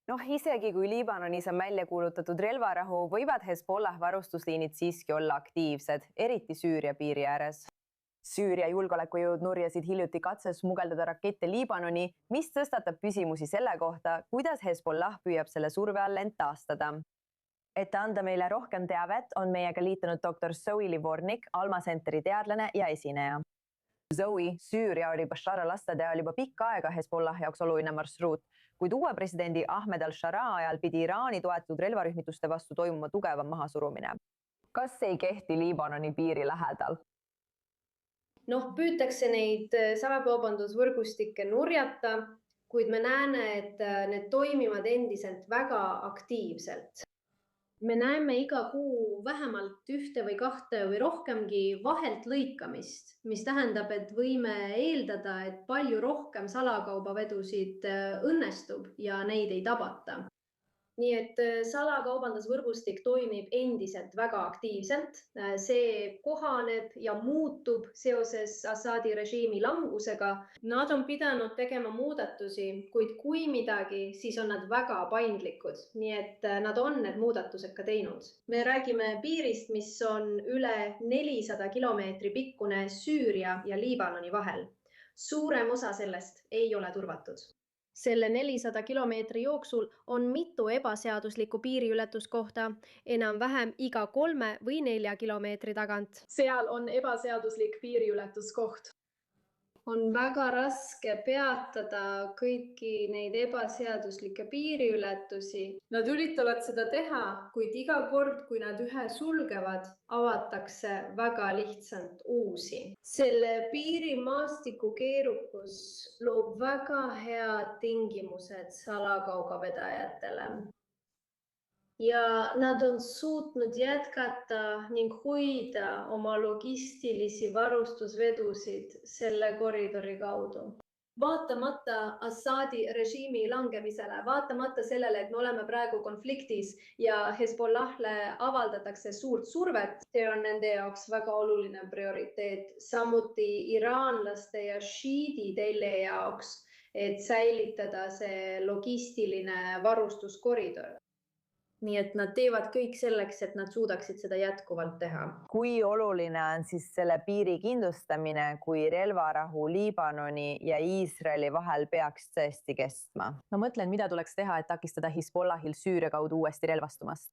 Isegi kui Liibanonis on välja kuulutatud relvarahu, võivad Hezbollah varustusliinid siiski olla aktiivsed, eriti Süüria piiri ääres. Süüria julgeolekujõud nurjasid hiljuti katse smugeldada rakette Liibanoni, mis tõstatab küsimusi selle kohta, kuidas Hezbollah püüab selle surve all end taastada. Et anda meile rohkem teavet, on meiega liitunud doktor Zoe Livornik, Alma Centeri teadlane ja esineja. Zoe, Süüria oli Bashar al-Assadi ajal juba pikka aega Hezbollah jaoks oluline marsruut, kuid uue presidendi Ahmed al-Shara ajal pidi Iraani toetatud relvarühmituste vastu toimuma tugevam mahasurumine. Kas ei kehti Liibanoni piiri lähedal? Püütakse neid salakaubandusvõrgustikke nurjata, kuid me näeme, et need toimivad endiselt väga aktiivselt. Me näeme iga kuu vähemalt 1 või 2 või rohkemgi vahelt lõikamist, mis tähendab, et võime eeldada, et palju rohkem salakaubavedusid õnnestub ja neid ei tabata. Nii et salakaubandusvõrgustik toimib endiselt väga aktiivselt. See kohaneb ja muutub seoses Assadi režiimi langusega. Nad on pidanud tegema muudatusi, kuid kui midagi, siis on nad väga paindlikud. Nii et nad on need muudatused ka teinud. Me räägime piirist, mis on üle 400 kilomeetri pikkune Süüria ja Liibanoni vahel. Suurem osa sellest ei ole turvatud. Selle 400 kilomeetri jooksul on mitu ebaseaduslikku piiriületuskohta, enam-vähem iga 3 või 4 kilomeetri tagant. Seal on ebaseaduslik piiriületuskoht. On väga raske peatada kõiki neid ebaseaduslikke piiriületusi. Nad üritavad seda teha, kuid iga kord, kui nad ühe sulgevad, avatakse väga lihtsalt uusi. Selle piirimaastiku keerukus loob väga head tingimused salakaubavedajatele. Ja nad on suutnud jätkata ning hoida oma logistilisi varustusvedusid selle koridori kaudu. Vaatamata Assadi režiimi langemisele, vaatamata sellele, et me oleme praegu konfliktis ja Hezbollah'le avaldatakse suurt survet, see on nende jaoks väga oluline prioriteet. Samuti iraanlaste ja šiidide jaoks, et säilitada see logistiline varustuskoridor. Nii et nad teevad kõik selleks, et nad suudaksid seda jätkuvalt teha. Kui oluline on siis selle piiri kindlustamine, kui relvarahu Liibanoni ja Iisraeli vahel peaks tõesti kestma? Ma mõtlen, mida tuleks teha, et takistada Hezbollahil Süüria kaudu uuesti relvastumast?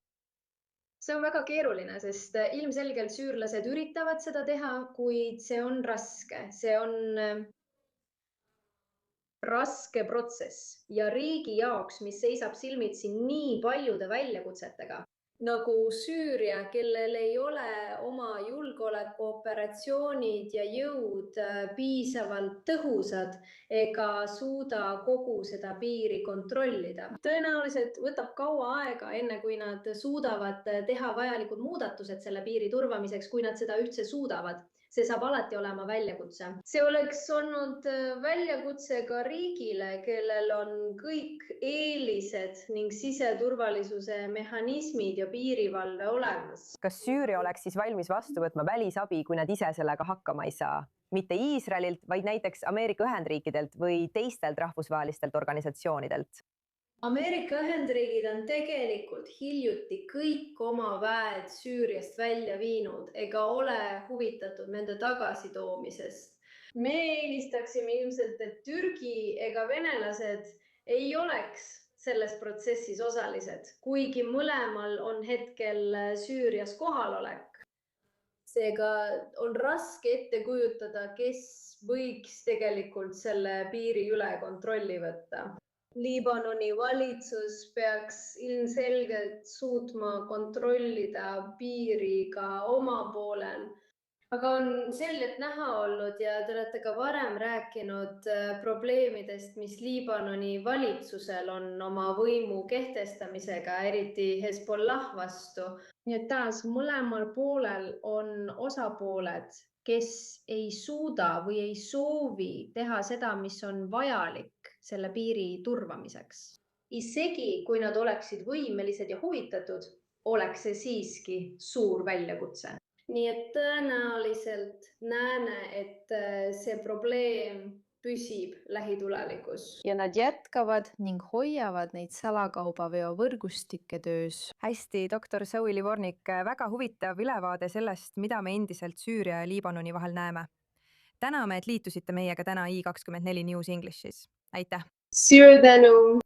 See on väga keeruline, sest ilmselgelt süürlased üritavad seda teha, kuid see on raske. See on raske protsess ja riigi jaoks, mis seisab silmitsi nii paljude väljakutsetega, nagu Süüria, kellel ei ole oma julgeolekuoperatsioonid ja jõud piisavalt tõhusad ega suuda kogu seda piiri kontrollida. Tõenäoliselt võtab kaua aega, enne kui nad suudavad teha vajalikud muudatused selle piiri turvamiseks, kui nad seda üldse suudavad. See saab alati olema väljakutse. See oleks olnud väljakutse ka riigile, kellel on kõik eelised ning siseturvalisuse mehhanismid ja piirivalve olemas. Kas Süüria oleks siis valmis vastu võtma välisabi, kui nad ise sellega hakkama ei saa? Mitte Iisraelilt, vaid näiteks Ameerika Ühendriikidelt või teistelt rahvusvahelistelt organisatsioonidelt? Ameerika Ühendriigid on tegelikult hiljuti kõik oma väed Süüriast välja viinud ega ole huvitatud nende tagasitoomisest. Me eelistaksime ilmselt, et Türgi ega venelased ei oleks selles protsessis osalised, kuigi mõlemal on hetkel Süürias kohalolek. Seega on raske ette kujutada, kes võiks tegelikult selle piiri üle kontrolli võtta. Liibanoni valitsus peaks ilmselgelt suutma kontrollida piiri ka oma poolel. Aga on selgelt näha olnud ja te olete ka varem rääkinud probleemidest, mis Liibanoni valitsusel on oma võimu kehtestamisega, eriti Hezbollah vastu. Nii et taas mõlemal poolel on osapooled, kes ei suuda või ei soovi teha seda, mis on vajalik selle piiri turvamiseks. Isegi kui nad oleksid võimelised ja huvitatud, oleks see siiski suur väljakutse. Nii et tõenäoliselt näeme, et see probleem püsib lähitulevikus. ja nad jätkavad ning hoiavad neid salakaubaveo võrgustikke töös. hästi, doktor Zoe Livornik, väga huvitav ülevaade sellest, mida me endiselt Süüria ja Liibanoni vahel näeme. Täname, et liitusite meiega täna i24 News Englishis. Aitäh! Suur tänu!